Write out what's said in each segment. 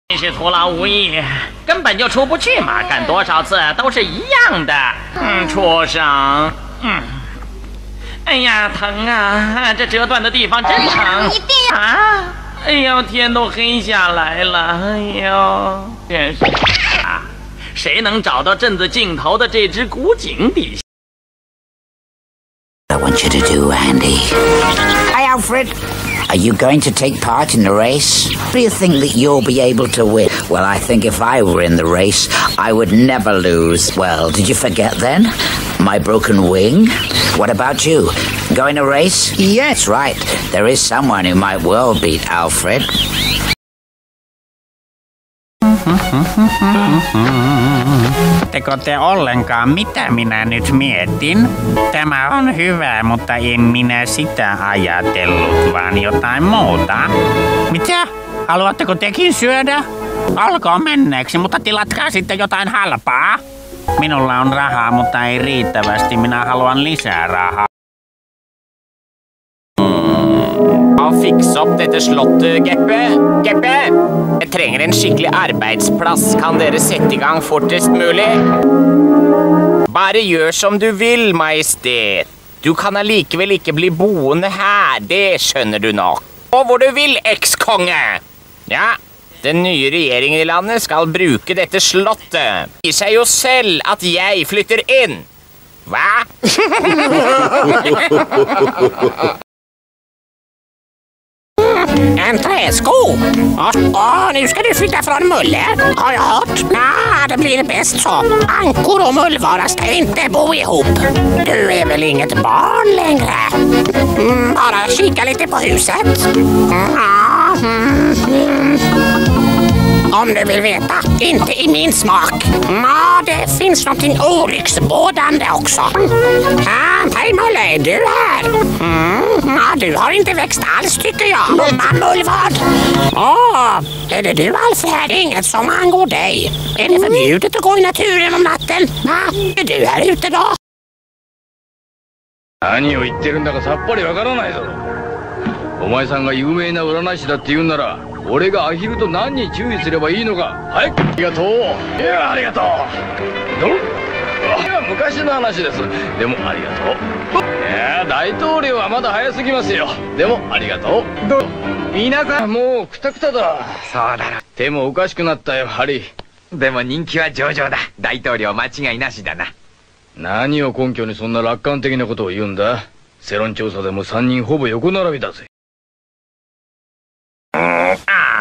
真是徒劳无益，根本就出不去嘛，干多少次都是一样的。畜生，哎呀，疼啊！这折断的地方真疼。一定要啊！哎呦，天都黑下来了，哎呦，真是啊！谁能找到镇子尽头的这只古井底下？ I want you to do, Andy. Hi, Alfred. Are you going to take part in the race? Do you think that you'll be able to win? Well, I think if I were in the race, I would never lose. Well, did you forget then? My broken wing? What about you? Going to race? Yes, right. There is someone who might well beat Alfred. Teko te ollenkaan mitä minä nyt mietin? Tämä on hyvä, mutta en minä sitä ajatellut, vaan jotain muuta. Mitä? Haluatteko tekin syödä? Olkoon menneeksi, mutta tilatkaa sitten jotain halpaa. Minulla on rahaa, mutta ei riittävästi. Minä haluan lisää rahaa. Fiks opp dette slottet, Geppe. Geppe! Jeg trenger en skikkelig arbeidsplass. Kan dere sette i gang fortest mulig? Bare gjør som du vil, majestet. Du kan allikevel ikke bli boende her, det skjønner du nok. Og hvor du vil, ekskonge! Ja, den nye regjeringen i landet skal bruke dette slottet. Det sier seg jo selv at jeg flytter inn. Hva? En träsko? Nu ska du flytta från Mulle, har jag hört. Det blir bäst så. Ankor och mullvara ska inte bo ihop. Du är väl inget barn längre? Bara kika lite på huset. Om du vill veta, inte i min smak. Det finns någonting olycksbådande också. Hej Mulle, är du här? Du har inte växt alls tycker jag. Mullvad. Är det du Alfred? Inget som angår dig. Är det förbjudet att gå i naturen om natten? Är du här ute då? 何を言ってるんだかさっぱりわからないぞ。お前さんが有名な占い師だって言うなら、俺がアヒルと何に注意すればいいのか。はい、ありがとう。いや、ありがとう。いや、昔の話です。でもありがとう。いや、大統領はまだ早すぎますよ。でもありがとう。皆さんもうクタクタだ。そうだろ。手もおかしくなったよ、ハリー。でも人気は上々だ。大統領間違いなしだな。何を根拠にそんな楽観的なことを言うんだ。世論調査でも3人ほぼ横並びだぜ。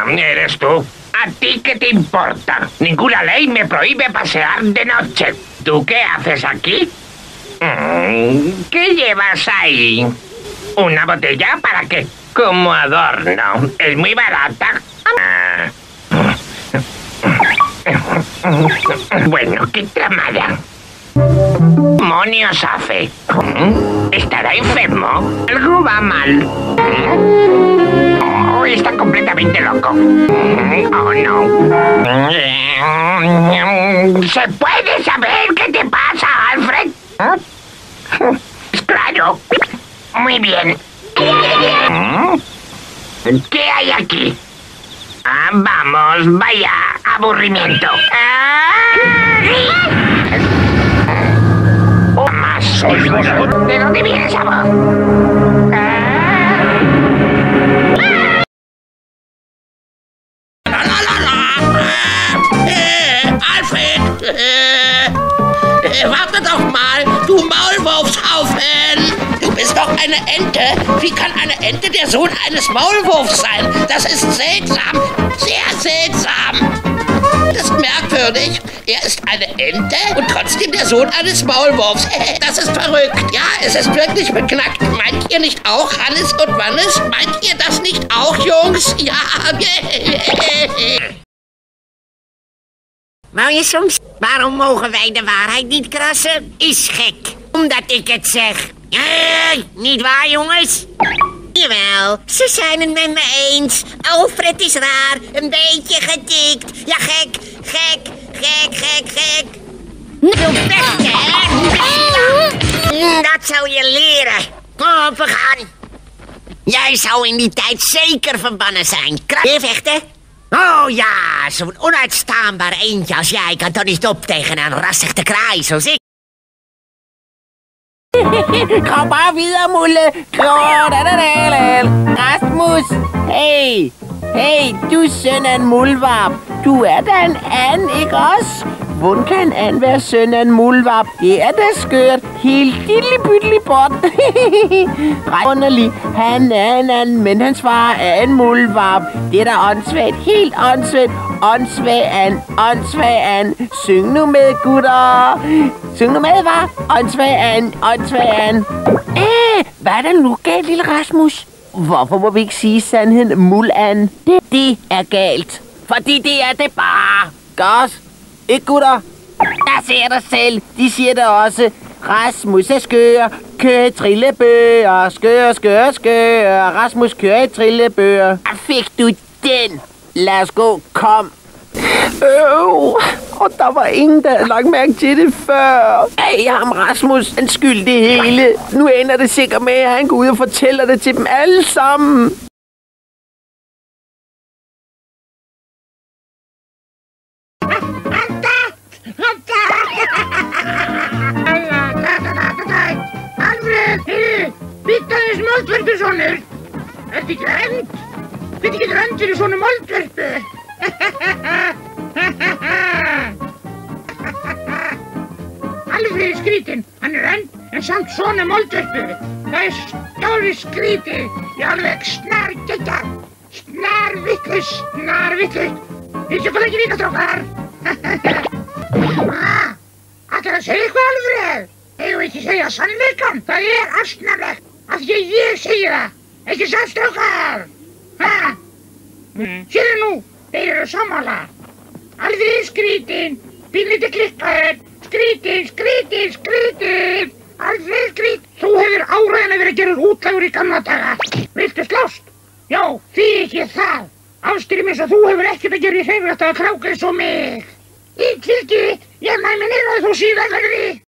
¿Eres tú? ¿A ti qué te importa? Ninguna ley me prohíbe pasear de noche. ¿Tú qué haces aquí? ¿Qué llevas ahí? ¿Una botella para qué? Como adorno. Es muy barata. Bueno, qué tramada. Demonios hace. ¿Estará enfermo? Algo va mal. Está completamente loco. Oh, no. ¿Se puede saber qué te pasa, Alfred? Claro. Muy bien. ¿Qué hay aquí? Vamos, vaya aburrimiento. Más. ¿De dónde viene esa voz? Alfred! Warte doch mal, du Maulwurfshaufen! Du bist doch eine Ente. Wie kann eine Ente der Sohn eines Maulwurfs sein? Das ist seltsam, sehr seltsam. Das ist merkwürdig. Er ist eine Ente und trotzdem der Sohn eines Maulwurfs. Das ist verrückt. Ja, es ist wirklich beknackt. Meint ihr nicht auch, Hannes und Wannes? Meint ihr das nicht auch, Jungs? Ja. Mooie soms, waarom mogen wij de waarheid niet krassen? Is gek. Omdat ik het zeg. Niet waar, jongens? Jawel, ze zijn het met me eens. Alfred is raar, een beetje getikt. Ja, gek. Nou, vechten, hè? Dat zou je leren. Kom, we gaan. Jij zou in die tijd zeker verbannen zijn. Weer vechten? Oh ja, zo'n onuitstaanbaar eendje als jij kan toch niet op tegen een rassige kraai zoals ik. Kom bare videre, Mulle. Rasmus, hey. Hey, du søn af en muldvarp. Du er da en and, ikke også? Hvordan kan en and være søn af en muldvarp? Det er da skørt. Helt diddelig bot. Underlig. Han er en and, men hans far er en muldvarp. Det er da åndssvagt. Helt åndssvagt. Åndssvag and. Syng nu med, gutter. Syng nu med, hva'? Åndssvag and. Hvad er der nu galt, lille Rasmus? Hvorfor må vi ikke sige sandheden, Mulan? Det er galt. Fordi det er det bare. Godt. Ikke, gutter? Jeg ser dig selv. De siger det også. Rasmus er skør. Kører i trillebøger. Skør. Rasmus kører i trillebøger. Fik du den? Lad os gå. Kom. Og der var ingen, der havde lagt mærke til det før. Ham Rasmus, han skyld det hele. Nu ender det sikkert med, at han går ud og fortæller det til dem alle sammen. Alfred, bittaðis moldverpusonur. Ertu ekki rend? Get ekki rend fyrir svona moldverpu? Alfred er skrítinn. Hann er rend, en samt svona moldverpu. Það er stóri skrítið. Ég alveg snargeggjað. Snarvitlaust. Viltu bara ekki líka, strákar? Ætlarðu að segja eitthvað, Alfred? Eigum við ekki segja sannleikann? Það er asnalegt. Af því að ég segi það. Ekki satt, strákar? Sérðu nú, þeir eru sammála. Alfred er skrítinn. Pínlítið klikkaður. Skrítinn. Alfred er skrítinn. Þú hefur áræðan að vera gerður útlægur í gamla daga. Viltu slást? Já, því ekki það. Ástyrjum eins og þú hefur ekkert að gera í hreyfrætt að kráka eins og mig. Í kvildi, ég mæmi niður að þú síðan verði.